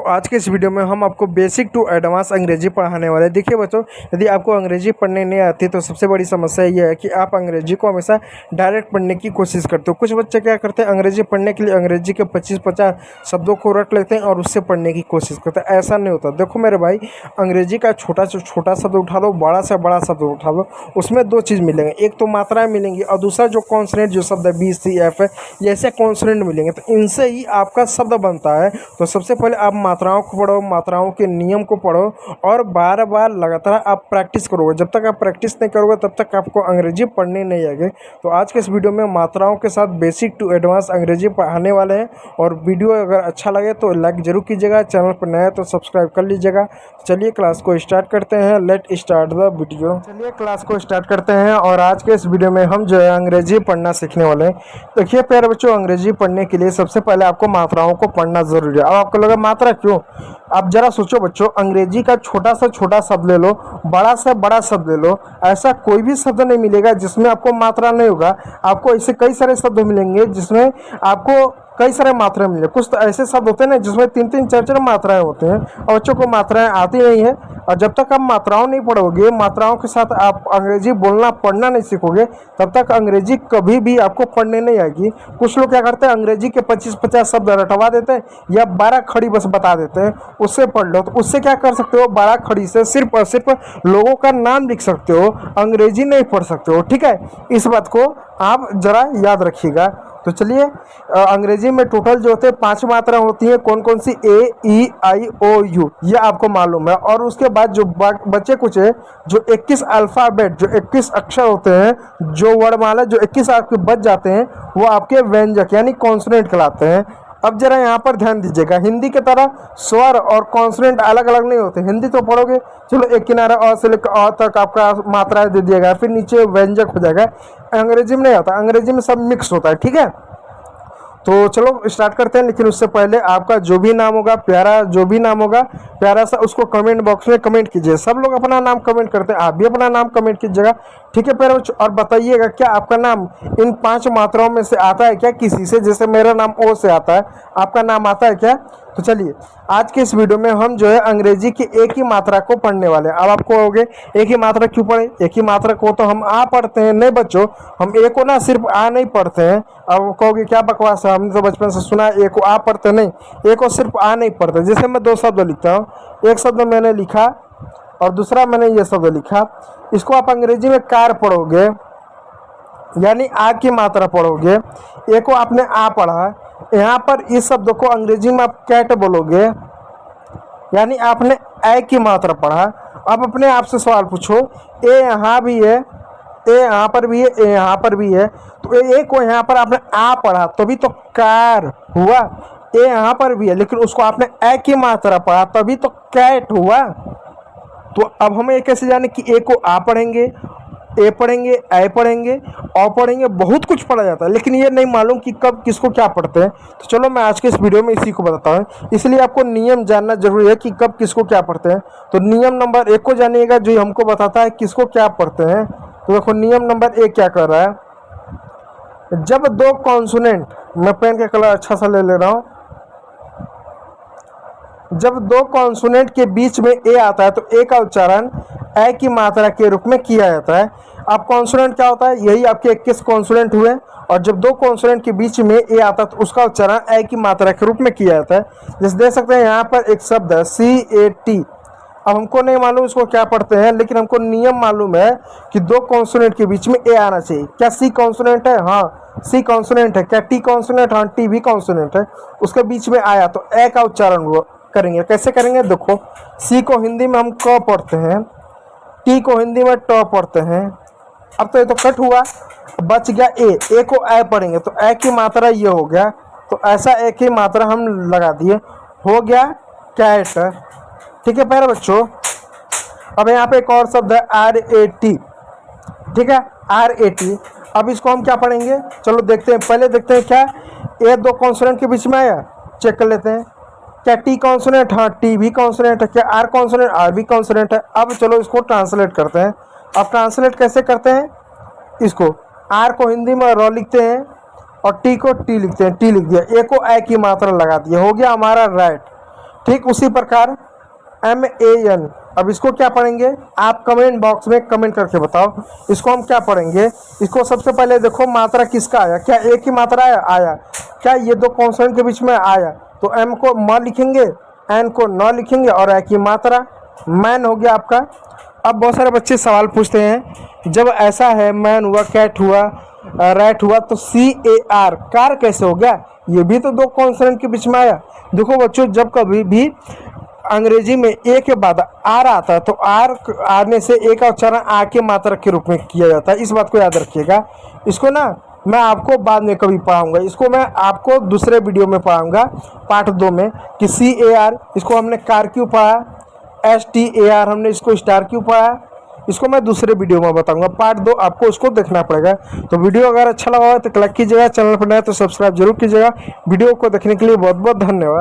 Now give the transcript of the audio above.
तो आज के इस वीडियो में हम आपको बेसिक टू एडवांस अंग्रेजी पढ़ाने वाले हैं। देखिए बच्चों, यदि आपको अंग्रेजी पढ़ने नहीं आती तो सबसे बड़ी समस्या यह है कि आप अंग्रेजी को हमेशा डायरेक्ट पढ़ने की कोशिश करते हो। कुछ बच्चे क्या करते हैं, अंग्रेजी पढ़ने के लिए अंग्रेजी के 25-50 शब्दों को रट लेते हैं और उससे पढ़ने की कोशिश करते हैं। ऐसा नहीं होता। देखो मेरे भाई, अंग्रेजी का छोटा से छोटा शब्द उठा लो, बड़ा से बड़ा शब्द उठा लो, उसमें दो चीज़ मिलेंगे, एक तो मात्राएँ मिलेंगी और दूसरा जो कॉन्सोनेंट जो शब्द है बी सी एफ है, ये ऐसे कॉन्सोनेंट मिलेंगे। तो इनसे ही आपका शब्द बनता है। तो सबसे पहले आप मात्राओं को पढ़ो, मात्राओं के नियम को पढ़ो और बार बार लगातार आप प्रैक्टिस करोगे। जब तक आप प्रैक्टिस नहीं करोगे तब तक आपको अंग्रेजी पढ़ने नहीं आएगी। तो आज के इस वीडियो में मात्राओं के साथ बेसिक टू एडवांस अंग्रेजी पढ़ाने वाले हैं। और वीडियो अगर अच्छा लगे तो लाइक जरूर कीजिएगा, चैनल पर नया है तो सब्सक्राइब कर लीजिएगा। चलिए क्लास को स्टार्ट करते हैं। Let start the video. चलिए क्लास को स्टार्ट करते हैं और आज के इस वीडियो में हम जो है अंग्रेजी पढ़ना सीखने वाले हैं। देखिए प्यारे बच्चों, अंग्रेजी पढ़ने के लिए सबसे पहले आपको मात्राओं को पढ़ना जरूरी है। अब आपको लगा मात्रा क्यों, आप जरा सोचो बच्चों, अंग्रेजी का छोटा से छोटा शब्द ले लो, बड़ा से बड़ा शब्द ले लो, ऐसा कोई भी शब्द नहीं मिलेगा जिसमें आपको मात्रा नहीं होगा। आपको ऐसे कई सारे शब्द मिलेंगे जिसमें आपको कई सारे मात्राएं मिलेंगे। कुछ तो ऐसे शब्द होते हैं ना जिसमें 3-3 4-4 मात्राएं होते हैं और बच्चों को मात्राएं आती नहीं है। और जब तक आप मात्राओं नहीं पढ़ोगे, मात्राओं के साथ आप अंग्रेजी बोलना पढ़ना नहीं सीखोगे, तब तक अंग्रेजी कभी भी आपको पढ़ने नहीं आएगी। कुछ लोग क्या करते हैं, अंग्रेजी के 25-50 शब्द रटवा देते हैं या 12 खड़ी बस बता देते हैं, उससे पढ़ लो। तो उससे क्या कर सकते हो, 12 खड़ी से सिर्फ और सिर्फ लोगों का नाम लिख सकते हो, अंग्रेजी नहीं पढ़ सकते हो। ठीक है, इस बात को आप जरा याद रखिएगा। तो चलिए, अंग्रेजी में टोटल जो होते हैं 5 मात्रा होती हैं। कौन कौन सी, ए ई आई ओ यू, ये आपको मालूम है। और उसके बाद जो बच्चे कुछ है, जो 21 अल्फ़ाबेट, जो 21 अक्षर होते हैं, जो वर्णमाला जो 21 आपके बच जाते हैं, वो आपके व्यंजक यानी कॉन्सोनेंट कहलाते हैं। अब जरा यहाँ पर ध्यान दीजिएगा, हिंदी की तरह स्वर और कॉन्सोनेंट अलग अलग नहीं होते। हिंदी तो पढ़ोगे, चलो एक किनारा अ से लेकर अ तक आपका मात्रा दे दिया गया, फिर नीचे व्यंजक हो जाएगा। अंग्रेजी में नहीं आता, अंग्रेजी में सब मिक्स होता है। ठीक है, तो चलो स्टार्ट करते हैं। लेकिन उससे पहले आपका जो भी नाम होगा, प्यारा जो भी नाम होगा, प्यारा सा, उसको कमेंट बॉक्स में कमेंट कीजिए। सब लोग अपना नाम कमेंट करते हैं, आप भी अपना नाम कमेंट कीजिएगा। ठीक है प्यारे बच्चों, और बताइएगा क्या आपका नाम इन 5 मात्राओं में से आता है क्या किसी से? जैसे मेरा नाम ओ से आता है, आपका नाम आता है क्या? तो चलिए, आज के इस वीडियो में हम जो है अंग्रेजी की एक ही मात्रा को पढ़ने वाले हैं। अब आप कहोगे एक ही मात्रा क्यों पढ़े? एक ही मात्रा को तो हम आ पढ़ते हैं। नहीं बच्चों, हम ए को ना सिर्फ आ नहीं पढ़ते हैं। अब कहोगे क्या बकवास है, हमने तो बचपन से सुना है ए को आ पढ़ते, नहीं, ए को सिर्फ आ नहीं पढ़ते। जैसे मैं 2 शब्द लिखता हूँ, एक शब्द मैंने लिखा और दूसरा मैंने ये शब्द लिखा, इसको आप अंग्रेजी में कार पढ़ोगे यानी आ की मात्रा पढ़ोगे। ए को आपने आ पढ़ा, यहाँ पर इस शब्द को अंग्रेजी में आप कैट बोलोगे यानी आपने ए की मात्रा पढ़ा। अब अपने आप से सवाल पूछो, ए यहाँ भी है, ए यहाँ पर भी है, ए यहाँ पर भी है, तो ए को यहाँ पर आपने आ पढ़ा तभी तो कार हुआ। ए यहाँ पर भी है लेकिन उसको आपने ए की मात्रा पढ़ा तभी तो कैट हुआ। तो अब हमें ये कैसे जाने कि ए को आ पढ़ेंगे, ए पढ़ेंगे, ए पढ़ेंगे, औ पढ़ेंगे, बहुत कुछ पढ़ा जाता है, लेकिन ये नहीं मालूम कि कब किसको क्या पढ़ते हैं। तो चलो मैं आज के इस वीडियो में इसी को बताता हूँ। इसलिए आपको नियम जानना जरूरी है कि कब किसको क्या पढ़ते हैं। तो नियम नंबर 1 को जानिएगा जो हमको बताता है किसको क्या पढ़ते हैं। तो देखो नियम नंबर 1 क्या कर रहा है, जब 2 कॉन्सोनेंट, मैं पेन का कलर अच्छा सा ले रहा हूँ, जब 2 कॉन्सोनेंट के बीच में ए आता है तो ए का उच्चारण ए की मात्रा के रूप में किया जाता है। अब कॉन्सोनेंट क्या होता है, यही आपके 21 कॉन्सोनेंट हुए और जब 2 कॉन्सोनेंट के बीच में ए आता है तो उसका उच्चारण ए की मात्रा के रूप में किया जाता है। जैसे देख सकते हैं यहाँ पर एक शब्द है CAT। अब हमको नहीं मालूम इसको क्या पढ़ते हैं, लेकिन हमको नियम मालूम है कि 2 कॉन्सोनेंट के बीच में ए आना चाहिए। क्या सी कॉन्सोनेंट है? हाँ, सी कॉन्सोनेंट है। क्या टी कॉन्सोनेंट? हाँ, टी भी कॉन्सोनेंट है। उसके बीच में आया तो ए का उच्चारण वो करेंगे। कैसे करेंगे? देखो, सी को हिंदी में हम क पढ़ते हैं, टी को हिंदी में ट पढ़ते हैं। अब तो ये तो कट हुआ, बच गया ए को ए पढ़ेंगे तो ए की मात्रा ये हो गया। तो ऐसा ए की मात्रा हम लगा दिए, हो गया कैट। ठीक है प्यारे बच्चों, अब यहाँ पे एक और शब्द है RAT। ठीक है, RAT। अब इसको हम क्या पढ़ेंगे, चलो देखते हैं। पहले देखते हैं क्या ए 2 कॉन्सोनेंट के बीच में आया, चेक कर लेते हैं। क्या टी कॉन्सोनेंट? हाँ, टी भी कॉन्सोनेंट है। क्या आर कॉन्सोनेंट? आर भी कॉन्सोनेंट है। अब चलो इसको ट्रांसलेट करते हैं। अब ट्रांसलेट कैसे करते हैं, इसको आर को हिंदी में र लिखते हैं और टी को टी लिखते हैं। टी लिख दिया, ए को ए की मात्रा लगा दिया, हो गया हमारा राइट। ठीक उसी प्रकार MAN, अब इसको क्या पढ़ेंगे आप कमेंट बॉक्स में कमेंट करके बताओ इसको हम क्या पढ़ेंगे। इसको सबसे पहले देखो मात्रा किसका आया, क्या एक ही मात्रा आया, क्या ये दो कॉन्सोनेंट के बीच में आया, तो M को म लिखेंगे, N को न लिखेंगे और एक ही मात्रा मैन हो गया आपका। अब बहुत सारे बच्चे सवाल पूछते हैं जब ऐसा है मैन हुआ, कैट हुआ, रैट हुआ, तो CAR कार कैसे हो गया, ये भी तो दो कॉन्सोनेंट के बीच में आया। देखो बच्चों जब कभी भी अंग्रेजी में ए के बाद आर आता है तो आर आने से ए का उच्चारण आ के मात्रा के रूप में किया जाता है, इस बात को याद रखिएगा। इसको ना मैं आपको बाद में कभी पढ़ाऊंगा, इसको मैं आपको दूसरे वीडियो में पढ़ाऊंगा पार्ट 2 में कि CAR, इसको हमने कार क्यों पढ़ा, STAR हमने इसको स्टार क्यों पढ़ा, इसको मैं दूसरे वीडियो में बताऊंगा पार्ट 2, आपको उसको देखना पड़ेगा। तो वीडियो अगर अच्छा लगा हो तो लाइक कीजिएगा, चैनल पर नया तो सब्सक्राइब जरूर कीजिएगा। वीडियो को देखने के लिए बहुत बहुत धन्यवाद।